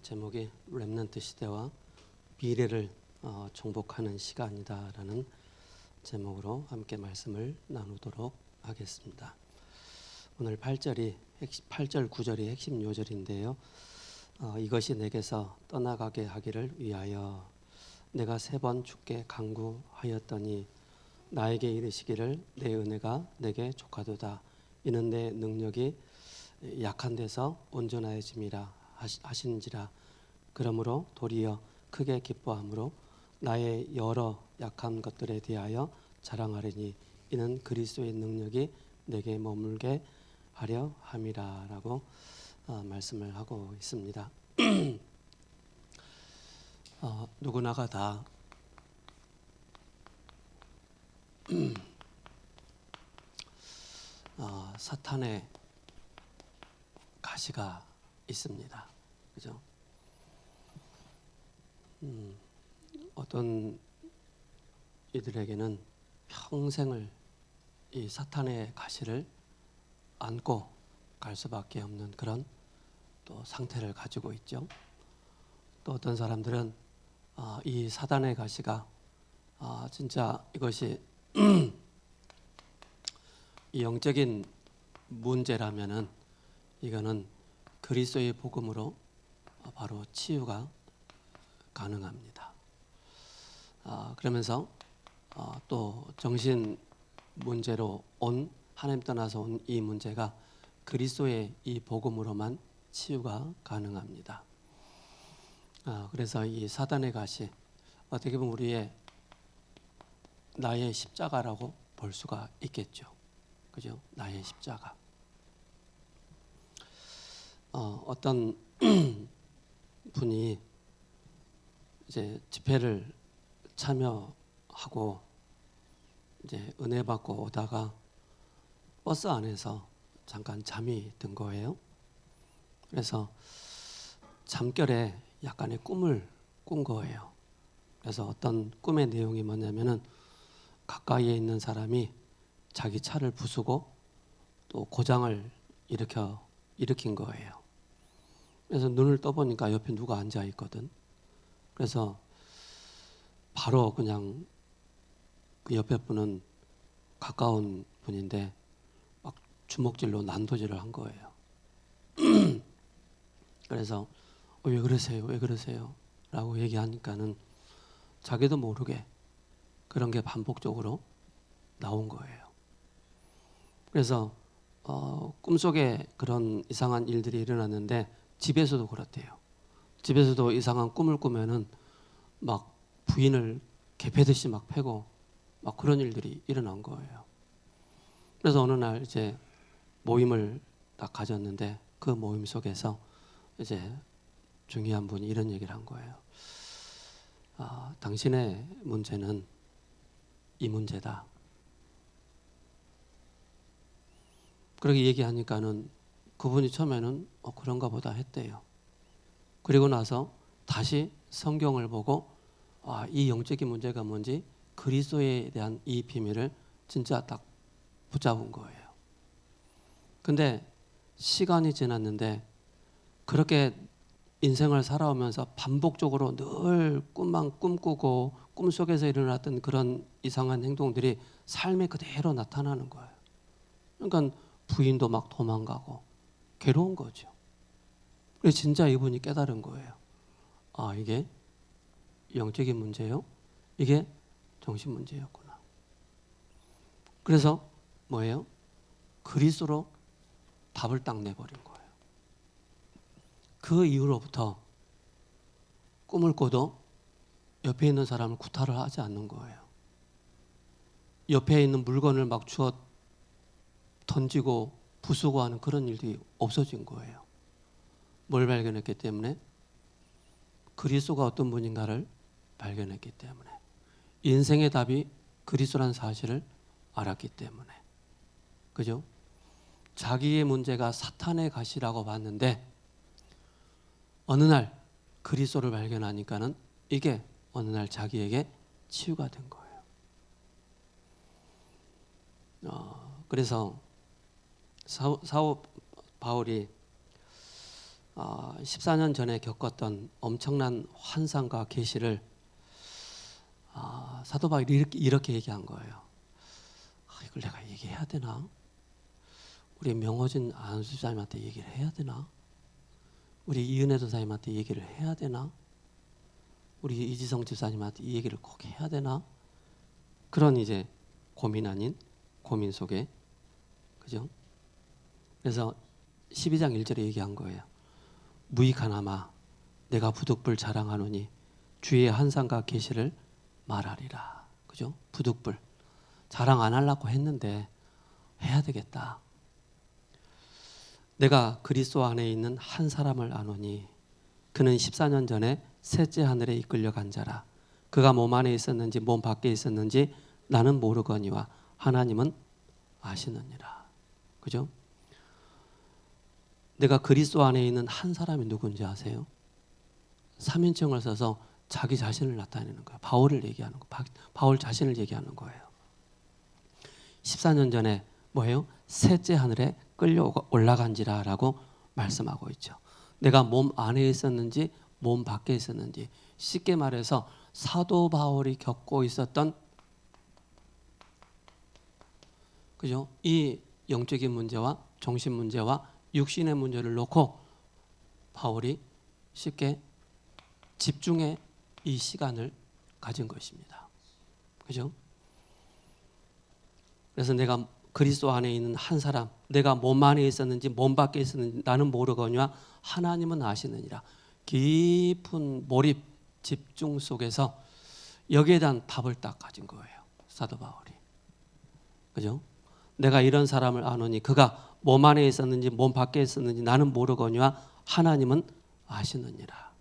제목이 렘넌트 시대와 미래를 정복하는 시간이다라는 제목으로 함께 말씀을 나누도록 하겠습니다. 오늘 8절 9절이 핵심 요절인데요. 이것이 내게서 떠나가게 하기를 위하여 내가 3번 주께 간구하였더니 나에게 이르시기를 내 은혜가 내게 족하도다. 이는 내 능력이 약한 데서 온전하여짐이라 하시는지라. 그러므로 도리어 크게 기뻐함으로 나의 여러 약한 것들에 대하여 자랑하리니 이는 그리스도의 능력이 내게 머물게 하려 함이라라고 말씀을 하고 있습니다. 누구나가 다 사탄의 가시가 있습니다. 그죠? 어떤 이들에게는 평생을 이 사탄의 가시를 안고 갈 수밖에 없는 그런 또 상태를 가지고 있죠. 또 어떤 사람들은 이 사단의 가시가 진짜 이것이 이 영적인 문제라면은 이거는 그리스도의 복음으로 바로 치유가 가능합니다. 그러면서 또 정신 문제로 온 하나님 떠나서 온 이 문제가 그리스도의 이 복음으로만 치유가 가능합니다. 그래서 이 사단의 가시 어떻게 보면 우리의 나의 십자가라고 볼 수가 있겠죠. 그죠? 나의 십자가. 어떤 분이 이제 집회를 참여하고 이제 은혜 받고 오다가 버스 안에서 잠깐 잠이 든 거예요. 그래서 잠결에 약간의 꿈을 꾼 거예요. 그래서 어떤 꿈의 내용이 뭐냐면은 가까이에 있는 사람이 자기 차를 부수고 또 고장을 일으킨 거예요. 그래서 눈을 떠보니까 옆에 누가 앉아 있거든. 그래서 바로 그냥 그 옆에 분은 가까운 분인데 막 주먹질로 난도질을 한 거예요. 그래서 왜 그러세요? 왜 그러세요? 라고 얘기하니까는 자기도 모르게 그런 게 반복적으로 나온 거예요. 그래서 꿈속에 그런 이상한 일들이 일어났는데 집에서도 그렇대요. 집에서도 이상한 꿈을 꾸면은 막 부인을 개패듯이 막 패고 막 그런 일들이 일어난 거예요. 그래서 어느 날 이제 모임을 딱 가졌는데 그 모임 속에서 이제 중요한 분이 이런 얘기를 한 거예요. 당신의 문제는 이 문제다. 그렇게 얘기하니까는 그분이 처음에는 그런가 보다 했대요. 그리고 나서 다시 성경을 보고 이 영적인 문제가 뭔지 그리스도에 대한 이 비밀을 진짜 딱 붙잡은 거예요. 근데 시간이 지났는데 그렇게 인생을 살아오면서 반복적으로 늘 꿈만 꿈꾸고 꿈속에서 일어났던 그런 이상한 행동들이 삶에 그대로 나타나는 거예요. 그러니까 부인도 막 도망가고 괴로운 거죠. 그래서 진짜 이분이 깨달은 거예요. 이게 영적인 문제요? 이게 정신 문제였구나. 그래서 뭐예요? 그리스도로 답을 딱 내버린 거예요. 그 이후로부터 꿈을 꿔도 옆에 있는 사람을 구타를 하지 않는 거예요. 옆에 있는 물건을 막 주워 던지고 부수고 하는 그런 일들이 없어진 거예요. 뭘 발견했기 때문에? 그리스도가 어떤 분인가를 발견했기 때문에. 인생의 답이 그리스도라는 사실을 알았기 때문에. 그죠? 자기의 문제가 사탄의 가시라고 봤는데 어느 날 그리스도를 발견하니까는 이게 어느 날 자기에게 치유가 된 거예요. 그래서 사도 바울이 14년 전에 겪었던 엄청난 환상과 계시를 사도 바울이 이렇게 얘기한 거예요. 이걸 내가 얘기해야 되나? 우리 명호진 안수사님한테 얘기를 해야 되나? 우리 이은혜 도사님한테 얘기를 해야 되나? 우리 이지성 집사님한테 이 얘기를 꼭 해야 되나? 그런 이제 고민 아닌 고민 속에, 그죠? 그래서 12장 1절에 얘기한 거예요. 무익하나마 내가 부득불 자랑하노니 주의 환상과 계시를 말하리라. 그죠? 부득불 자랑 안 하려고 했는데 해야 되겠다. 내가 그리스도 안에 있는 한 사람을 아노니 그는 14년 전에 셋째 하늘에 이끌려간 자라. 그가 몸 안에 있었는지 몸 밖에 있었는지 나는 모르거니와 하나님은 아시느니라. 그죠? 내가 그리스도 안에 있는 한 사람이 누군지 아세요? 3인칭을 써서 자기 자신을 나타내는 거예요. 바울을 얘기하는 거. 바울 자신을 얘기하는 거예요. 14년 전에 뭐예요? 셋째 하늘에 끌려 올라간지라라고 말씀하고 있죠. 내가 몸 안에 있었는지 몸 밖에 있었는지, 쉽게 말해서 사도 바울이 겪고 있었던, 그죠? 이 영적인 문제와 정신 문제와 육신의 문제를 놓고 바울이 쉽게 집중의 이 시간을 가진 것입니다. 그죠? 그래서 내가 그리스도 안에 있는 한 사람, 내가 몸 안에 있었는지 몸 밖에 있었는지 나는 모르거니와 하나님은 아시느니라. 깊은 몰입, 집중 속에서 여기에 대한 답을 딱 가진 거예요. 사도 바울이. 그죠? 내가 이런 사람을 아노니 그가 몸 안에 있었는지 몸 밖에 있었는지 나는 모르거니와 하나님은 아시느니라.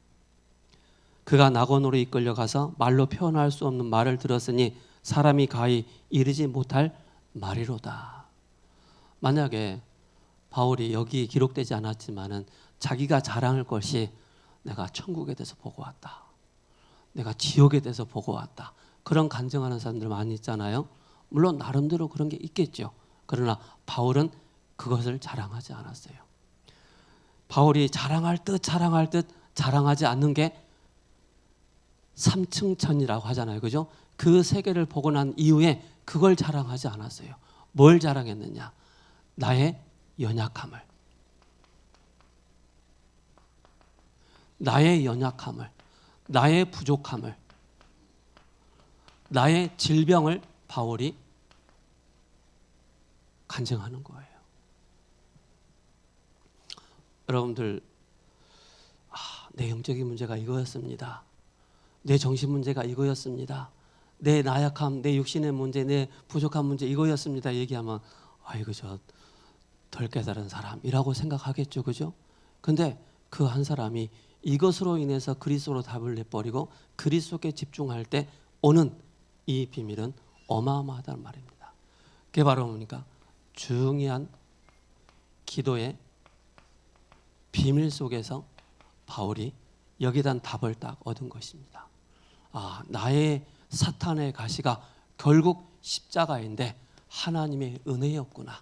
그가 낙원으로 이끌려가서 말로 표현할 수 없는 말을 들었으니 사람이 가히 이르지 못할 말이로다. 만약에 바울이 여기 기록되지 않았지만은 자기가 자랑할 것이 내가 천국에 대해서 보고 왔다, 내가 지옥에 대해서 보고 왔다, 그런 간증하는 사람들 많이 있잖아요. 물론 나름대로 그런 게 있겠죠. 그러나 바울은 그것을 자랑하지 않았어요. 바울이 자랑할 듯 자랑하지 않는 게 삼층천이라고 하잖아요. 그죠? 그 세계를 보고 난 이후에 그걸 자랑하지 않았어요. 뭘 자랑했느냐? 나의 연약함을, 나의 부족함을, 나의 질병을 바울이 간증하는 거예요. 여러분들, 내 영적인 문제가 이거였습니다. 내 정신 문제가 이거였습니다. 내 나약함, 내 육신의 문제, 내 부족한 문제 이거였습니다. 얘기하면 이거 저 덜 깨달은 사람이라고 생각하겠죠. 그죠? 근데 그 한 사람이 이것으로 인해서 그리스도로 답을 내버리고 그리스도께 집중할 때 오는 이 비밀은 어마어마하다는 말입니다. 그게 바로 뭡니까? 중요한 기도의 비밀 속에서 바울이 여기에 대한 답을 딱 얻은 것입니다. 나의 사탄의 가시가 결국 십자가인데 하나님의 은혜였구나.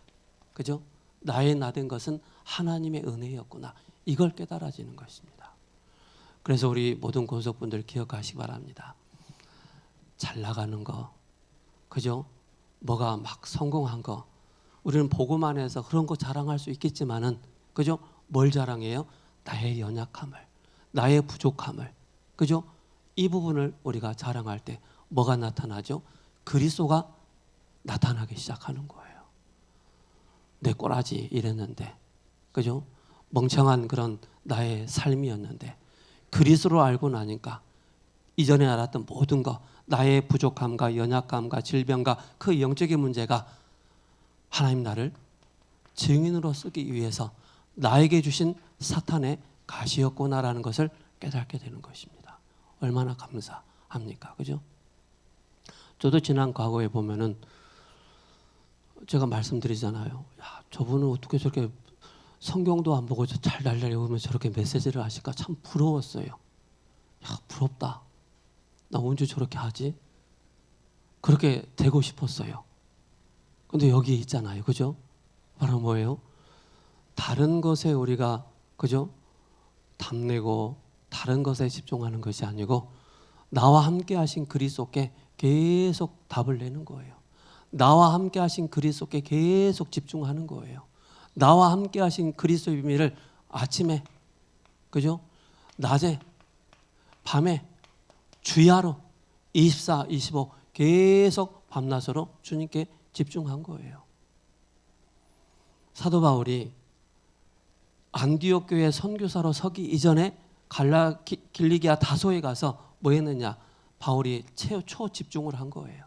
그죠? 나의 나된 것은 하나님의 은혜였구나. 이걸 깨달아지는 것입니다. 그래서 우리 모든 권속분들 기억하시기 바랍니다. 잘 나가는 거, 그죠? 뭐가 막 성공한 거, 우리는 보고만 해서 그런 거 자랑할 수 있겠지만은, 그죠? 뭘 자랑해요? 나의 연약함을, 나의 부족함을, 그죠? 이 부분을 우리가 자랑할 때 뭐가 나타나죠? 그리스도가 나타나기 시작하는 거예요. 내 꼬라지 이랬는데, 그죠? 멍청한 그런 나의 삶이었는데 그리스도로 알고 나니까 이전에 알았던 모든 것, 나의 부족함과 연약함과 질병과 그 영적인 문제가 하나님 나를 증인으로 쓰기 위해서 나에게 주신 사탄의 가시였구나라는 것을 깨닫게 되는 것입니다. 얼마나 감사합니까? 그죠? 저도 지난 과거에 보면은 제가 말씀드리잖아요. 저분은 어떻게 저렇게 성경도 안 보고 잘 날라리 오면 저렇게 메시지를 하실까? 참 부러웠어요. 부럽다. 나 언제 저렇게 하지? 그렇게 되고 싶었어요. 근데 여기 있잖아요. 그죠? 바로 뭐예요? 다른 것에 우리가, 그죠? 탐내고 다른 것에 집중하는 것이 아니고 나와 함께 하신 그리스도께 계속 답을 내는 거예요. 나와 함께 하신 그리스도께 계속 집중하는 거예요. 나와 함께 하신 그리스도의 비밀을 아침에, 그죠? 낮에, 밤에, 주야로 24, 25 계속 밤낮으로 주님께 집중한 거예요. 사도 바울이 안디옥 교회 선교사로 서기 이전에 길리기아 다소에 가서 뭐 했느냐? 바울이 초집중을 한 거예요.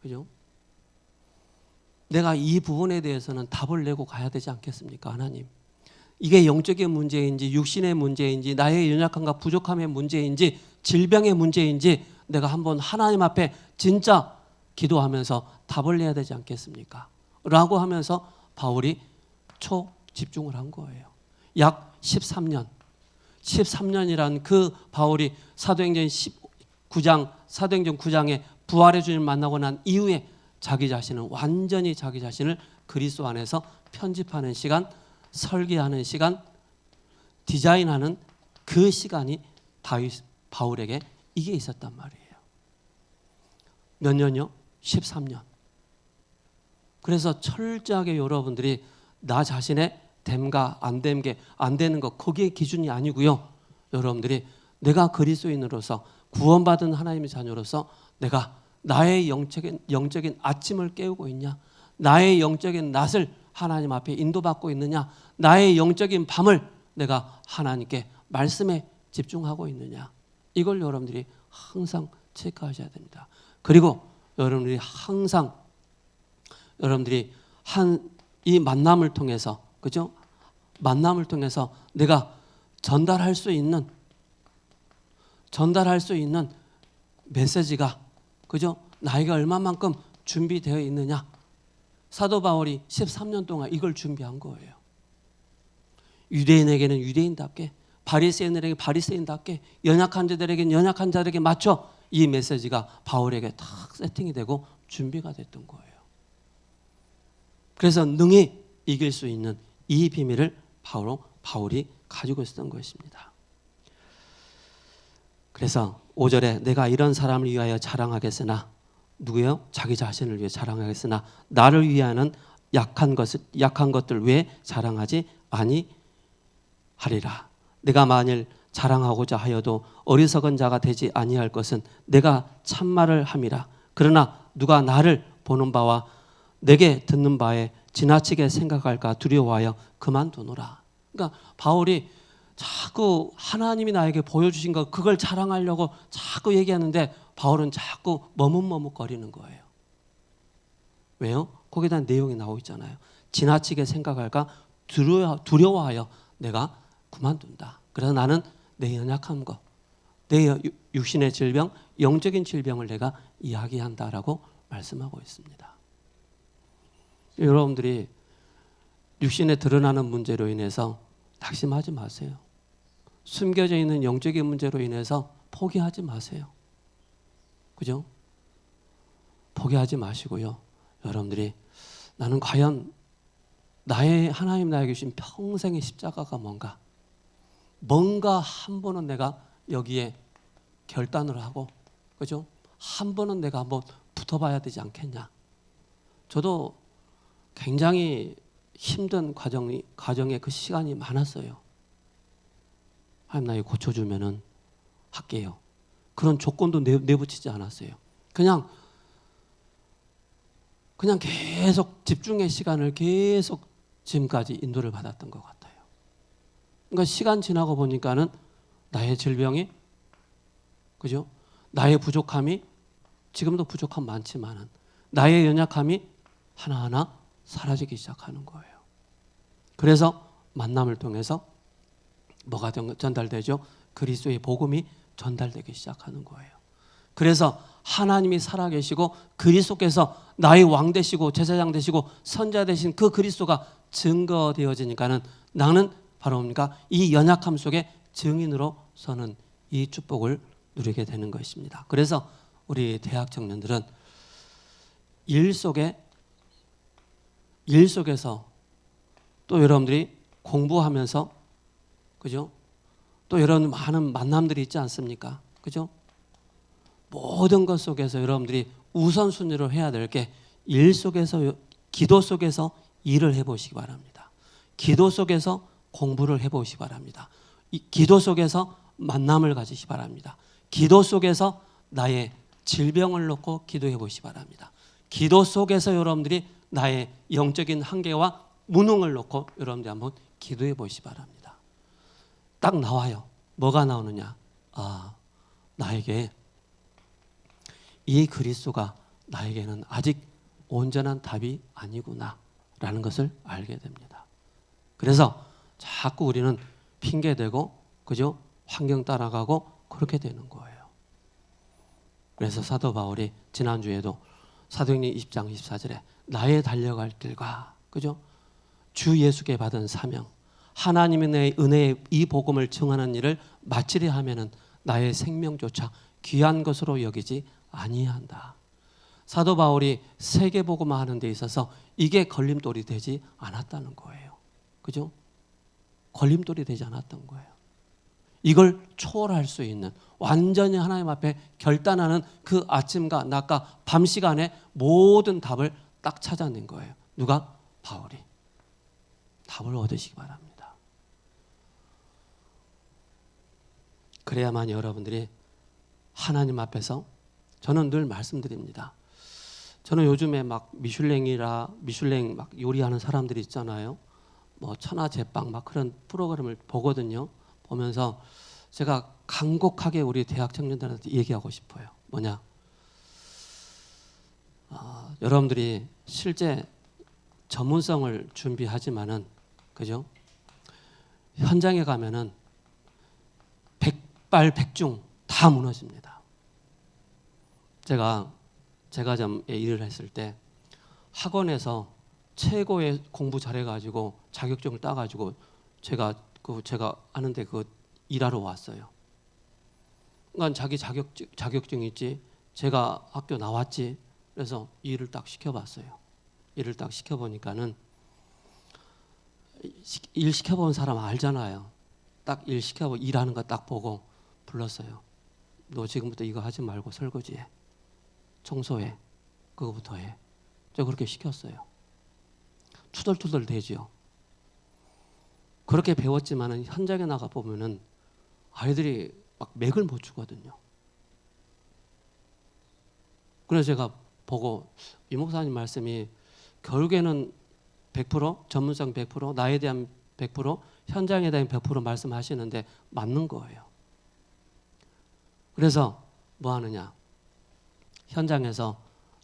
그죠? 내가 이 부분에 대해서는 답을 내고 가야 되지 않겠습니까? 하나님. 이게 영적인 문제인지 육신의 문제인지 나의 연약함과 부족함의 문제인지 질병의 문제인지 내가 한번 하나님 앞에 진짜 기도하면서 답을 내야 되지 않겠습니까? 라고 하면서 바울이 초집중을 한 거예요. 약 13년이란 그 바울이 사도행전 9장에 부활의 주님을 만나고 난 이후에 자기 자신은 완전히 자기 자신을 그리스도 안에서 편집하는 시간, 설계하는 시간, 디자인하는 그 시간이 바울에게 이게 있었단 말이에요. 몇 년요? 13년. 그래서 철저하게 여러분들이 나 자신의 됨과 안 되는 것 거기에 기준이 아니고요. 여러분들이 내가 그리스도인으로서 구원받은 하나님의 자녀로서 내가 나의 영적인 아침을 깨우고 있냐? 나의 영적인 낮을 하나님 앞에 인도받고 있느냐? 나의 영적인 밤을 내가 하나님께 말씀에 집중하고 있느냐? 이걸 여러분들이 항상 체크하셔야 됩니다. 그리고 여러분들이 항상 여러분들이 이 만남을 통해서, 그죠? 만남을 통해서 내가 전달할 수 있는 메시지가, 그죠? 나이가 얼마만큼 준비되어 있느냐? 사도 바울이 13년 동안 이걸 준비한 거예요. 유대인에게는 유대인답게, 바리새인에게 바리새인답게, 연약한 자들에게는 연약한 자들에게 맞춰 이 메시지가 바울에게 딱 세팅이 되고 준비가 됐던 거예요. 그래서 능히 이길 수 있는 이 비밀을 바울이 가지고 있었던 것입니다. 그래서 5절에 내가 이런 사람을 위하여 자랑하겠으나, 누구요? 자기 자신을 위해 자랑하겠으나 나를 위하여는 약한 것들 외에 자랑하지 아니하리라. 내가 만일 자랑하고자 하여도 어리석은 자가 되지 아니할 것은 내가 참말을 함이라. 그러나 누가 나를 보는 바와 내게 듣는 바에 지나치게 생각할까 두려워하여 그만두노라. 그러니까 바울이 자꾸 하나님이 나에게 보여주신 것 그걸 자랑하려고 자꾸 얘기하는데 바울은 자꾸 머뭇머뭇거리는 거예요. 왜요? 거기에 대한 내용이 나오고 있잖아요. 지나치게 생각할까 두려워하여 내가 그만둔다. 그래서 나는 내 연약한 것, 내 육신의 질병, 영적인 질병을 내가 이야기한다라고 말씀하고 있습니다. 여러분들이 육신에 드러나는 문제로 인해서 낙심하지 마세요. 숨겨져 있는 영적인 문제로 인해서 포기하지 마세요. 그죠? 포기하지 마시고요. 여러분들이 나는 과연 하나님 나에게 주신 평생의 십자가가 뭔가 한 번은 내가 여기에 결단을 하고, 그죠? 한 번은 내가 한번 붙어봐야 되지 않겠냐. 저도 굉장히 힘든 과정에 그 시간이 많았어요. 하나님 나에게 고쳐주면은 할게요. 그런 조건도 내붙이지 않았어요. 그냥 계속 집중의 시간을 계속 지금까지 인도를 받았던 것 같아요. 그러니까 시간 지나고 보니까는 나의 질병이, 그죠? 나의 부족함이, 지금도 부족함 많지만은 나의 연약함이 하나하나 사라지기 시작하는 거예요. 그래서 만남을 통해서 뭐가 전달되죠? 그리스도의 복음이 전달되기 시작하는 거예요. 그래서 하나님이 살아계시고 그리스도께서 나의 왕 되시고 제사장 되시고 선자 되신 그 그리스도가 증거되어지니까는 나는 바로 뭡니까? 이 연약함 속에 증인으로 서는 이 축복을 누리게 되는 것입니다. 그래서 우리 대학 청년들은 일 속에서 또 여러분들이 공부하면서, 그죠? 또 여러분 많은 만남들이 있지 않습니까? 그죠? 모든 것 속에서 여러분들이 우선순위로 해야 될 게 일 속에서, 기도 속에서 일을 해보시기 바랍니다. 기도 속에서 공부를 해보시기 바랍니다. 기도 속에서 만남을 가지시기 바랍니다. 기도 속에서 나의 질병을 놓고 기도해 보시기 바랍니다. 기도 속에서 여러분들이 나의 영적인 한계와 무능을 놓고 여러분들이 한번 기도해 보시기 바랍니다. 딱 나와요. 뭐가 나오느냐? 아, 나에게 이 그리스도가 나에게는 아직 온전한 답이 아니구나 라는 것을 알게 됩니다. 그래서 자꾸 우리는 핑계대고 그죠? 환경 따라가고 그렇게 되는 거예요. 그래서 사도 바울이 지난주에도 사도행전 20장 24절에 나의 달려갈 길과 그죠? 주 예수께 받은 사명, 하나님의 은혜의 이 복음을 증언하는 일을 마치려 하면은 나의 생명조차 귀한 것으로 여기지 아니한다. 사도 바울이 세계 복음화 하는 데 있어서 이게 걸림돌이 되지 않았다는 거예요. 그죠? 걸림돌이 되지 않았던 거예요. 이걸 초월할 수 있는 완전히 하나님 앞에 결단하는 그 아침과 낮과 밤 시간에 모든 답을 딱 찾아낸 거예요. 누가? 바울이. 답을 얻으시기 바랍니다. 그래야만 여러분들이 하나님 앞에서 저는 늘 말씀드립니다. 저는 요즘에 막 미슐랭 막 요리하는 사람들이 있잖아요. 뭐 천하제빵 막 그런 프로그램을 보거든요. 보면서 제가 간곡하게 우리 대학 청년들한테 얘기하고 싶어요. 뭐냐? 여러분들이 실제 전문성을 준비하지만은 그죠? 현장에 가면은 백발백중 다 무너집니다. 제가 좀 일을 했을 때 학원에서 최고의 공부 잘해가지고 자격증을 따가지고 제가 아는데 그 일하러 왔어요. 그러니까 자기 자격증 있지, 제가 학교 나왔지, 그래서 일을 딱 시켜봤어요. 일을 딱 시켜보니까는 일 시켜본 사람 알잖아요. 딱 일 시켜보 일하는 거 딱 보고 불렀어요. 너 지금부터 이거 하지 말고 설거지해, 청소해, 그거부터 해. 제가 그렇게 시켰어요. 투덜투덜 대지요. 그렇게 배웠지만은 현장에 나가 보면은 아이들이 막 맥을 못 추거든요. 그래서 제가 보고 이 목사님 말씀이 결국에는 100% 전문성 100% 나에 대한 100% 현장에 대한 100% 말씀하시는데 맞는 거예요. 그래서 뭐 하느냐? 현장에서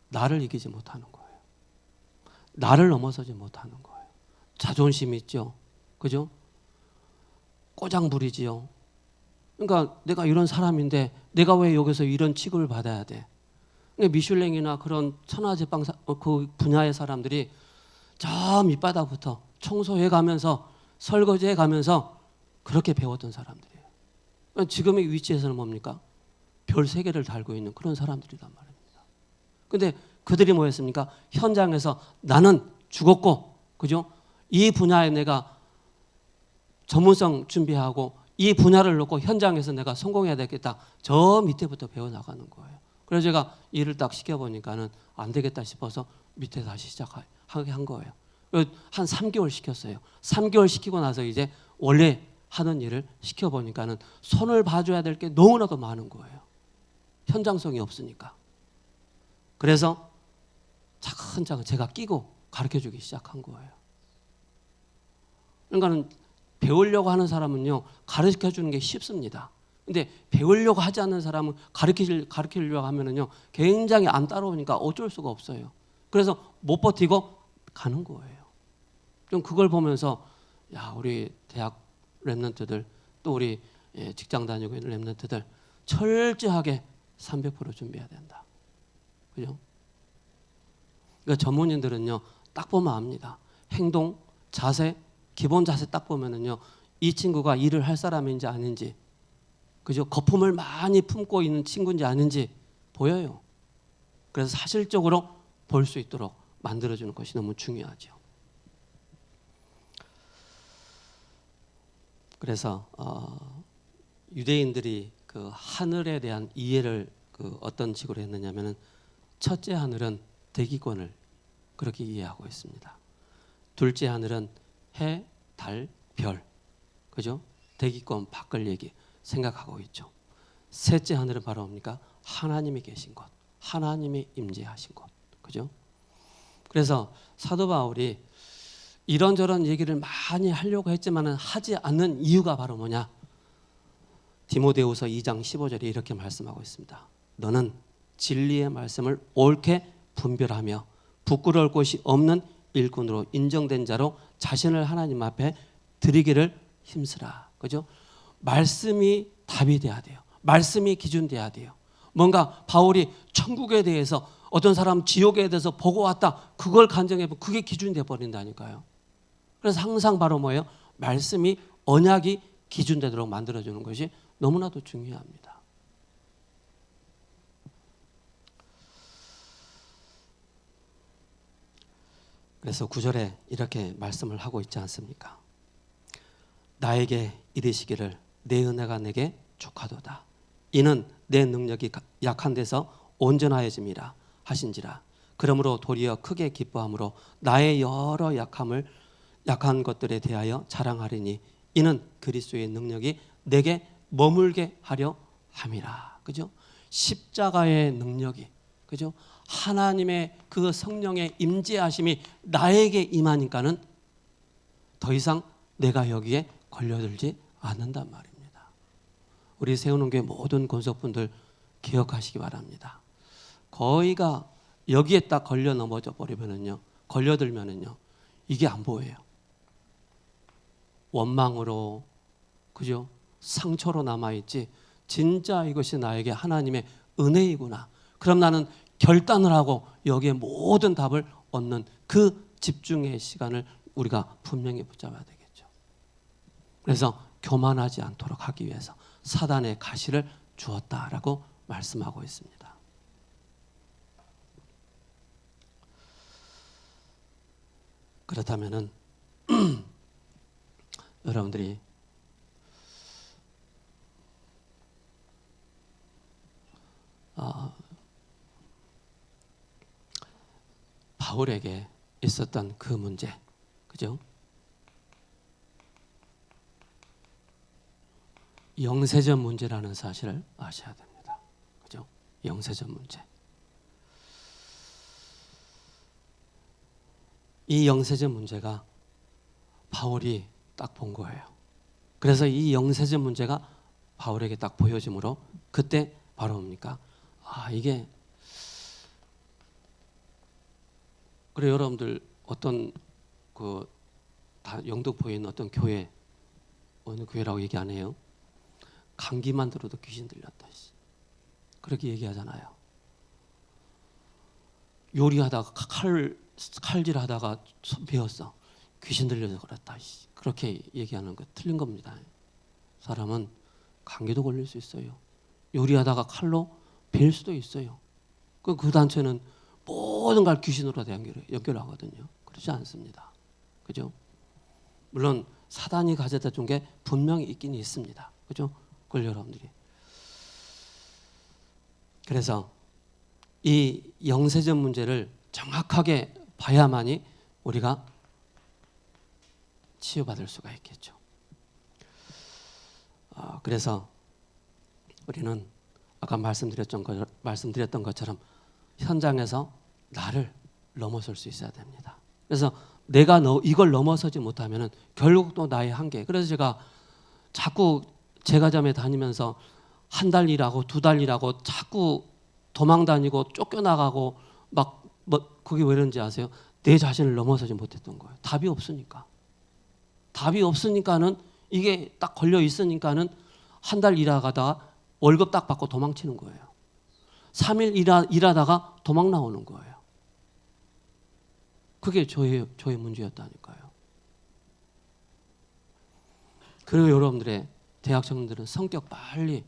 나를 이기지 못하는 거예요. 나를 넘어서지 못하는 거예요. 자존심 있죠. 그죠? 꼬장 부리지요. 그러니까 내가 이런 사람인데 내가 왜 여기서 이런 취급을 받아야 돼? 그러니까 미슐랭이나 그런 천하제빵 그 분야의 사람들이 저 밑바닥부터 청소해 가면서 설거지해 가면서 그렇게 배웠던 사람들이에요. 그러니까 지금의 위치에서는 뭡니까? 별 3개를 달고 있는 그런 사람들이란 말입니다. 근데 그들이 뭐였습니까? 현장에서 나는 죽었고, 그죠? 이 분야에 내가 전문성 준비하고 이 분야를 놓고 현장에서 내가 성공해야 되겠다. 저 밑에부터 배워나가는 거예요. 그래서 제가 일을 딱 시켜보니까는 안 되겠다 싶어서 밑에 다시 시작하게 한 거예요. 한 3개월 시켰어요. 3개월 시키고 나서 이제 원래 하던 일을 시켜보니까는 손을 봐줘야 될 게 너무나도 많은 거예요. 현장성이 없으니까. 그래서 차근차근 제가 끼고 가르쳐주기 시작한 거예요. 그러니까는 배우려고 하는 사람은요, 가르쳐주는 게 쉽습니다. 근데 배우려고 하지 않는 사람은 가르치려고 하면은요, 굉장히 안 따라오니까 어쩔 수가 없어요. 그래서 못 버티고 가는 거예요. 좀 그걸 보면서, 야, 우리 대학 랩런트들, 또 우리 직장 다니고 있는 랩런트들, 철저하게 300% 준비해야 된다. 그죠? 그러니까 전문인들은요, 딱 보면 압니다. 행동, 자세, 기본 자세 딱 보면은요, 이 친구가 일을 할 사람인지 아닌지, 그죠? 거품을 많이 품고 있는 친구인지 아닌지 보여요. 그래서 사실적으로 볼 수 있도록 만들어주는 것이 너무 중요하죠. 그래서 유대인들이 그 하늘에 대한 이해를 그 어떤 식으로 했느냐면은 첫째 하늘은 대기권을 그렇게 이해하고 있습니다. 둘째 하늘은 해, 달, 별, 그죠? 대기권 밖을 얘기 생각하고 있죠. 셋째 하늘은 바로 뭡니까? 하나님이 계신 곳, 하나님이 임재하신 곳, 그죠? 그래서 사도 바울이 이런저런 얘기를 많이 하려고 했지만은 하지 않는 이유가 바로 뭐냐? 디모데후서 2장 15절에 이렇게 말씀하고 있습니다. 너는 진리의 말씀을 옳게 분별하며 부끄러울 곳이 없는 일꾼으로 인정된 자로 자신을 하나님 앞에 드리기를 힘쓰라. 그죠? 말씀이 답이 돼야 돼요. 말씀이 기준 돼야 돼요. 뭔가 바울이 천국에 대해서 어떤 사람 지옥에 대해서 보고 왔다. 그걸 간증해보면 그게 기준이 돼버린다니까요. 그래서 항상 바로 뭐예요? 말씀이 언약이 기준되도록 만들어주는 것이 너무나도 중요합니다. 그래서 9절에 이렇게 말씀을 하고 있지 않습니까? 나에게 이르시기를 내 은혜가 내게 족하도다. 이는 내 능력이 약한 데서 온전하여짐이라 하신지라. 그러므로 도리어 크게 기뻐함으로 나의 여러 약한 것들에 대하여 자랑하리니 이는 그리스도의 능력이 내게 머물게 하려 함이라. 그죠? 십자가의 능력이, 그죠? 하나님의 그 성령의 임재하심이 나에게 임하니까는 더 이상 내가 여기에 걸려들지 않는단 말입니다. 우리 세우는 교회 모든 권속분들 기억하시기 바랍니다. 거의가 여기에 딱 걸려 넘어져 버리면은요, 걸려들면은요, 이게 안 보여요. 원망으로, 그죠? 상처로 남아있지, 진짜 이것이 나에게 하나님의 은혜이구나. 그럼 나는 결단을 하고 여기에 모든 답을 얻는 그 집중의 시간을 우리가 분명히 붙잡아야 되겠죠. 그래서 교만하지 않도록 하기 위해서 사단의 가시를 주었다라고 말씀하고 있습니다. 그렇다면은 여러분들이 바울에게 있었던 그 문제, 그죠? 영세전 문제라는 사실을 아셔야 됩니다. 그죠? 영세전 문제. 이 영세전 문제가 바울이 딱 본 거예요. 그래서 이 영세전 문제가 바울에게 딱 보여지므로 그때 바로 뭡니까? 이게 그래 여러분들 어떤 그 영등포에 있는 어떤 교회 어느 교회라고 얘기 안 해요? 감기만 들어도 귀신 들렸다. 그렇게 얘기하잖아요. 요리하다가 칼질하다가 배웠어. 귀신 들려서 그랬다. 그렇게 얘기하는 거 틀린 겁니다. 사람은 감기도 걸릴 수 있어요. 요리하다가 칼로 벨 수도 있어요. 그 단체는 모든 걸 귀신으로 연결하거든요. 그렇지 않습니다. 그죠? 물론 사단이 가져다 준 게 분명히 있긴 있습니다. 그죠? 그걸 여러분들이. 그래서 이 영세전 문제를 정확하게 봐야만이 우리가 치유받을 수가 있겠죠. 그래서 우리는 아까 말씀드렸던 것처럼 현장에서 나를 넘어설 수 있어야 됩니다. 그래서 내가 이걸 넘어서지 못하면은 결국 또 나의 한계. 그래서 제가 자꾸 제과점에 다니면서 한 달 일하고 두 달 일하고 자꾸 도망 다니고 쫓겨나가고 막 그게 왜 그런지 아세요? 내 자신을 넘어서지 못했던 거예요. 답이 없으니까. 답이 없으니까는 이게 딱 걸려 있으니까는 한 달 일하다가 월급 딱 받고 도망치는 거예요. 3일 일하다가 도망 나오는 거예요. 그게 저의 문제였다니까요. 그리고 여러분들의 대학 청년들은 성격 빨리,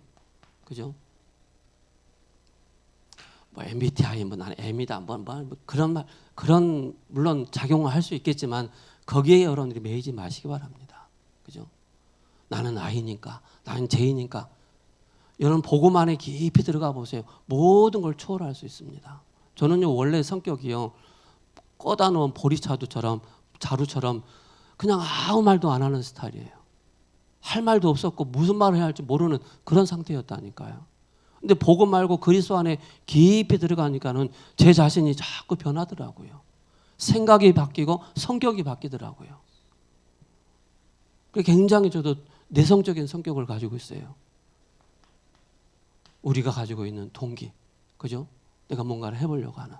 그죠? 뭐 MBTI, 나는 M이다, 그런 물론 작용을 할 수 있겠지만 거기에 여러분들이 매이지 마시기 바랍니다. 그죠? 나는 I니까, 나는 J니까 여러분 복음 안에 깊이 들어가 보세요. 모든 걸 초월할 수 있습니다. 저는요 원래 성격이요 꺼다 놓은 보리자루처럼 그냥 아무 말도 안 하는 스타일이에요. 할 말도 없었고 무슨 말을 해야 할지 모르는 그런 상태였다니까요. 근데 복음 말고 그리스도 안에 깊이 들어가니까는 제 자신이 자꾸 변하더라고요. 생각이 바뀌고 성격이 바뀌더라고요. 굉장히 저도 내성적인 성격을 가지고 있어요. 우리가 가지고 있는 동기, 그죠? 내가 뭔가를 해보려고 하는.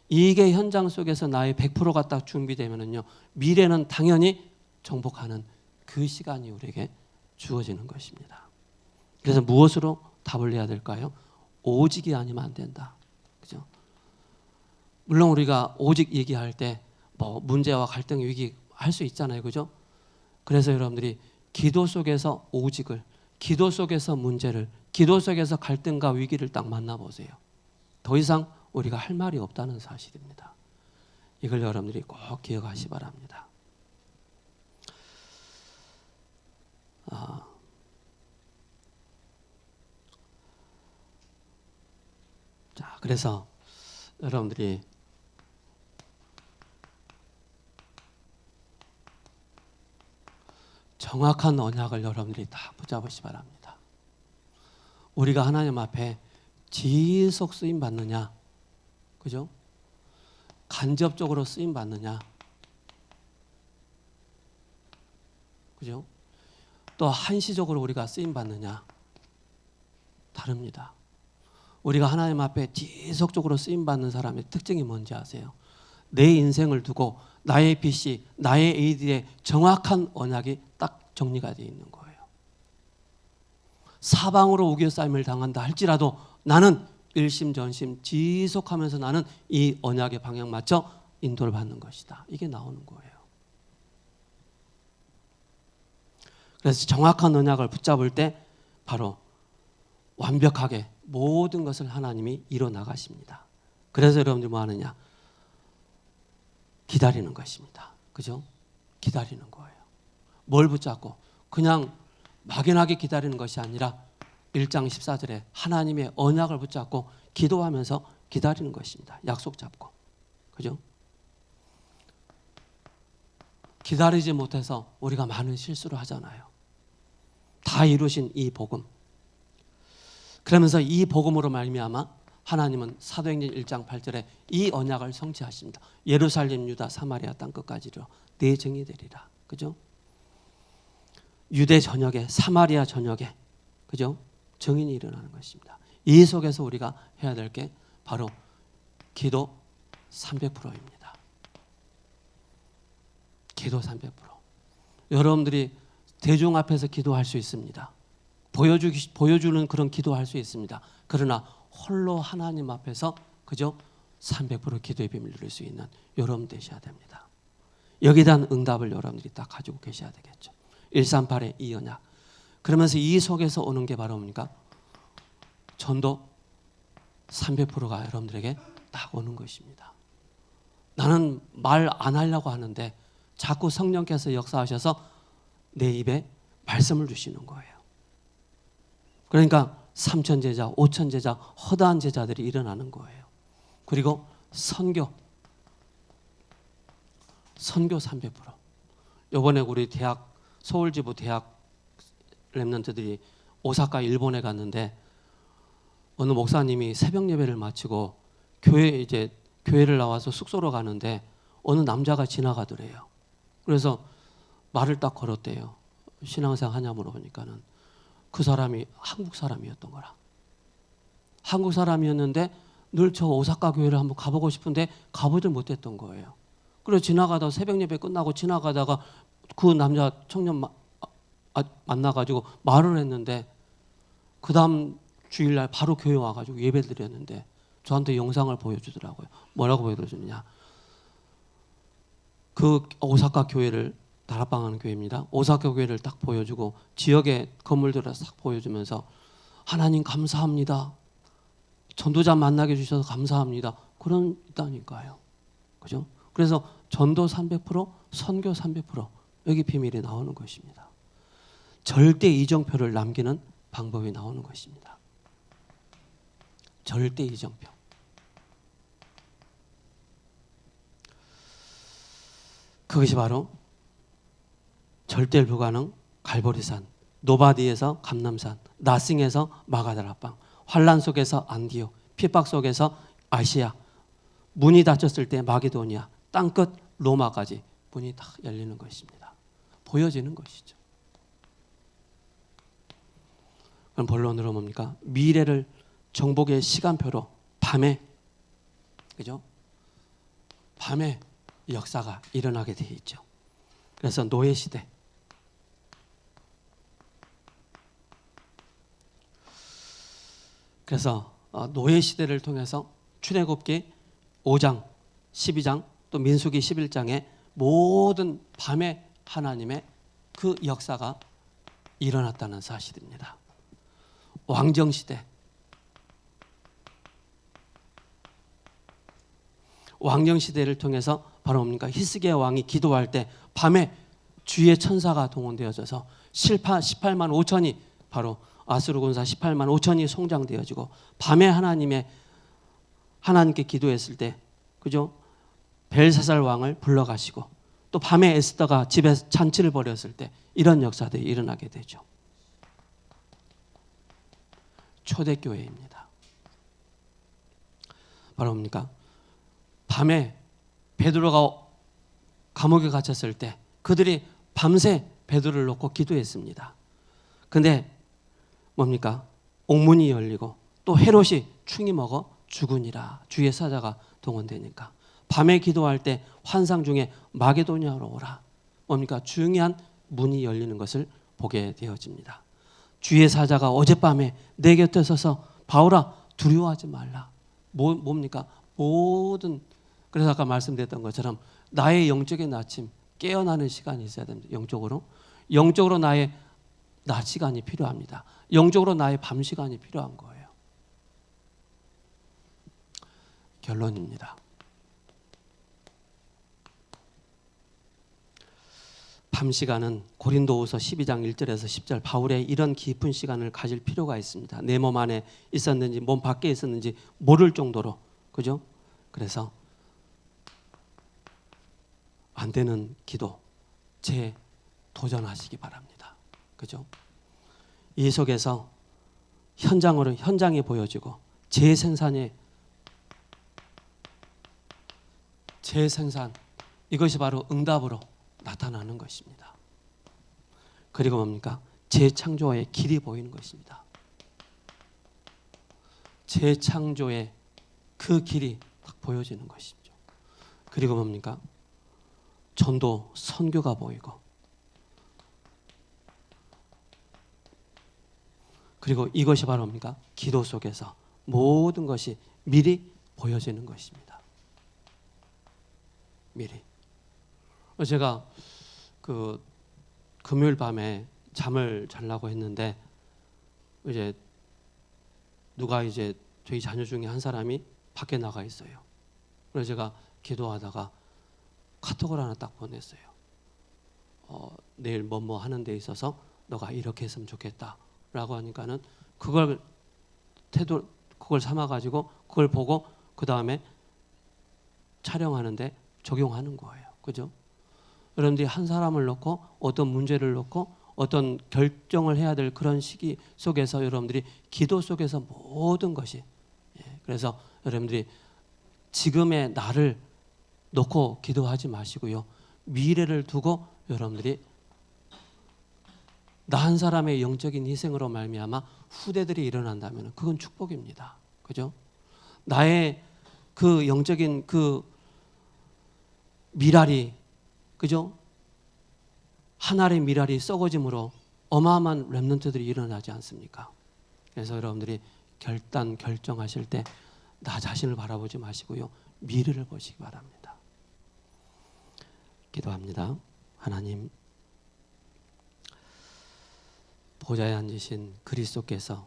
이게 현장 속에서 나의 100%가 딱 준비되면은요, 미래는 당연히 정복하는 그 시간이 우리에게 주어지는 것입니다. 그래서 무엇으로 답을 내야 될까요? 오직이 아니면 안 된다. 그죠? 물론 우리가 오직 얘기할 때 뭐 문제와 갈등 위기 할 수 있잖아요. 그죠? 그래서 여러분들이 기도 속에서 오직을, 기도 속에서 문제를, 기도 속에서 갈등과 위기를 딱 만나보세요. 더 이상 우리가 할 말이 없다는 사실입니다. 이걸 여러분들이 꼭 기억하시 바랍니다. 자, 그래서 여러분들이 정확한 언약을 여러분들이 다 붙잡으시 바랍니다. 우리가 하나님 앞에 지속 쓰임 받느냐, 그죠? 간접적으로 쓰임 받느냐, 그죠? 또 한시적으로 우리가 쓰임 받느냐, 다릅니다. 우리가 하나님 앞에 지속적으로 쓰임 받는 사람의 특징이 뭔지 아세요? 내 인생을 두고 나의 빛이, 나의 AD의 정확한 언약이 딱 정리가 되어 있는 거예요. 사방으로 우겨싸임을 당한다 할지라도 나는 일심전심 지속하면서 나는 이 언약의 방향 맞춰 인도를 받는 것이다. 이게 나오는 거예요. 그래서 정확한 언약을 붙잡을 때 바로 완벽하게 모든 것을 하나님이 이뤄 나가십니다. 그래서 여러분들이 뭐 하느냐? 기다리는 것입니다. 그죠? 기다리는 거예요. 뭘 붙잡고? 그냥 막연하게 기다리는 것이 아니라 1장 14절에 하나님의 언약을 붙잡고 기도하면서 기다리는 것입니다. 약속 잡고. 그죠? 기다리지 못해서 우리가 많은 실수를 하잖아요. 다 이루신 이 복음. 그러면서 이 복음으로 말미암아 하나님은 사도행전 1장 8절에 이 언약을 성취하십니다. 예루살렘, 유다, 사마리아 땅 끝까지로 내 증이 되리라. 그죠? 유대 전역에, 사마리아 전역에, 그죠? 증인이 일어나는 것입니다. 이 속에서 우리가 해야 될 게 바로 기도 300%입니다. 기도 300%. 여러분들이 대중 앞에서 기도할 수 있습니다. 보여주는 그런 기도할 수 있습니다. 그러나 홀로 하나님 앞에서 그저 300% 기도의 비밀을 누릴 수 있는 여러분 되셔야 됩니다. 여기에 대한 응답을 여러분들이 딱 가지고 계셔야 되겠죠. 138의 이 언약. 그러면서 이 속에서 오는 게 바로 뭡니까? 전도 300%가 여러분들에게 딱 오는 것입니다. 나는 말 안 하려고 하는데 자꾸 성령께서 역사하셔서 내 입에 말씀을 주시는 거예요. 그러니까 3천 제자, 5천 제자, 허다한 제자들이 일어나는 거예요. 그리고 선교 300%. 이번에 우리 대학 서울지부 대학 랩런트들이 오사카 일본에 갔는데 어느 목사님이 새벽 예배를 마치고 교회를 나와서 숙소로 가는데 어느 남자가 지나가더래요. 그래서 말을 딱 걸었대요. 신앙생활 하냐 물어보니까는 그 사람이 한국 사람이었던 거라. 한국 사람이었는데 늘 저 오사카 교회를 한번 가보고 싶은데 가보질 못했던 거예요. 그래서 지나가다가 새벽 예배 끝나고 지나가다가 그 남자 청년 만나가지고 말을 했는데 그 다음 주일날 바로 교회 와가지고 예배 드렸는데 저한테 영상을 보여주더라고요. 뭐라고 보여주느냐? 그 오사카 교회를 다락방하는 교회입니다. 오사카 교회를 딱 보여주고 지역의 건물들을 싹 보여주면서 하나님 감사합니다. 전도자 만나게 해주셔서 감사합니다. 그런 있다니까요. 그죠? 그래서 전도 300%, 선교 300% 여기 비밀이 나오는 것입니다. 절대 이정표를 남기는 방법이 나오는 것입니다. 절대 이정표. 그것이 바로 절대 불가능 갈보리산, 노바디에서 감람산, 나싱에서 마가다라방, 환란 속에서 안디옥, 핍박 속에서 아시아, 문이 닫혔을 때 마게도니아, 땅끝 로마까지 문이 다 열리는 것입니다. 보여지는 것이죠. 그럼 본론으로 뭡니까? 미래를 정복의 시간표로 밤에, 그죠? 밤에 역사가 일어나게 되어 있죠. 그래서 노예 시대, 그래서 노예 시대를 통해서 출애굽기 5장, 12장, 또 민수기 11장에 모든 밤에 하나님의 그 역사가 일어났다는 사실입니다. 왕정 시대, 왕정 시대를 통해서 바로 뭡니까? 히스기야 왕이 기도할 때 밤에 주의 천사가 동원되어져서 18만 5천이 바로 아수르 군사 18만 5천이 송장되어지고 밤에 하나님께 기도했을 때, 그죠? 벨사살 왕을 불러가시고 또 밤에 에스더가 집에 잔치를 벌였을 때 이런 역사들이 일어나게 되죠. 초대교회입니다. 바로 뭡니까? 밤에 베드로가 감옥에 갇혔을 때 그들이 밤새 베드로를 놓고 기도했습니다. 근데 뭡니까? 옥문이 열리고 또 헤롯이 충이 먹어 죽으니라. 주의 사자가 동원되니까 밤에 기도할 때 환상 중에 마게도냐로 오라. 뭡니까? 중요한 문이 열리는 것을 보게 되어집니다. 주의 사자가 어젯밤에 내 곁에 서서 바울아 두려워하지 말라. 뭡니까? 모든, 그래서 아까 말씀드렸던 것처럼 나의 영적인 아침 깨어나는 시간이 있어야 됩니다. 영적으로 나의 낮 시간이 필요합니다. 영적으로 나의 밤 시간이 필요한 거예요. 결론입니다. 밤 시간은 고린도후서 12장 1절에서 10절 바울의 이런 깊은 시간을 가질 필요가 있습니다. 내 몸 안에 있었는지 몸 밖에 있었는지 모를 정도로, 그죠? 그래서 안 되는 기도 도전하시기 바랍니다. 그죠? 이 속에서 현장이 보여지고 재생산, 이것이 바로 응답으로 나타나는 것입니다. 그리고 뭡니까? 재창조의 길이 보이는 것입니다. 재창조의 그 길이 딱 보여지는 것이죠. 그리고 뭡니까? 전도, 선교가 보이고, 그리고 이것이 바로 뭡니까? 기도 속에서 모든 것이 미리 보여지는 것입니다. 미리. 제가 그 금요일 밤에 잠을 자려고 했는데 이제 누가 이제 저희 자녀 중에 한 사람이 밖에 나가 있어요. 그래서 제가 기도하다가 카톡을 하나 딱 보냈어요. 내일 뭐뭐 하는 데 있어서 너가 이렇게 했으면 좋겠다라고 하니까는 그걸 삼아가지고 그걸 보고 그 다음에 촬영하는데 적용하는 거예요. 그죠? 여러분들이 한 사람을 놓고 어떤 문제를 놓고 어떤 결정을 해야 될 그런 시기 속에서 여러분들이 기도 속에서 모든 것이, 그래서 여러분들이 지금의 나를 놓고 기도하지 마시고요. 미래를 두고 여러분들이 나 한 사람의 영적인 희생으로 말미암아 후대들이 일어난다면 그건 축복입니다. 그죠? 나의 그 영적인 그 미랄이, 그죠? 한 알의 미랄이 썩어짐으로 어마어마한 렘넌트들이 일어나지 않습니까? 그래서 여러분들이 결정하실 때 나 자신을 바라보지 마시고요. 미래를 보시기 바랍니다. 기도합니다. 하나님, 보좌에 앉으신 그리스도께서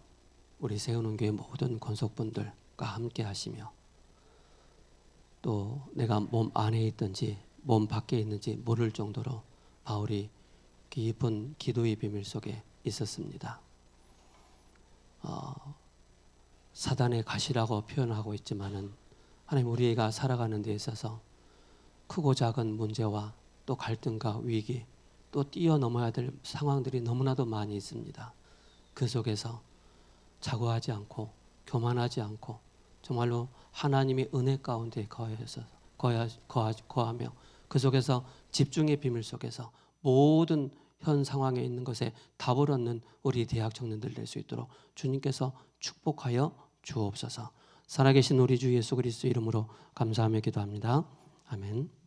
우리 세우는 교회 모든 권속분들과 함께 하시며 또 내가 몸 안에 있든지 몸 밖에 있는지 모를 정도로 바울이 깊은 기도의 비밀 속에 있었습니다. 사단의 가시라고 표현하고 있지만은 하나님 우리가 살아가는 데 있어서 크고 작은 문제와 또 갈등과 위기 또 뛰어넘어야 될 상황들이 너무나도 많이 있습니다. 그 속에서 자고하지 않고 교만하지 않고 정말로 하나님의 은혜 가운데 거하며 그 속에서 집중의 비밀 속에서 모든 현 상황에 있는 것에 답을 얻는 우리 대학 청년들 될 수 있도록 주님께서 축복하여 주옵소서. 살아계신 우리 주 예수 그리스도 이름으로 감사하며 기도합니다. 아멘.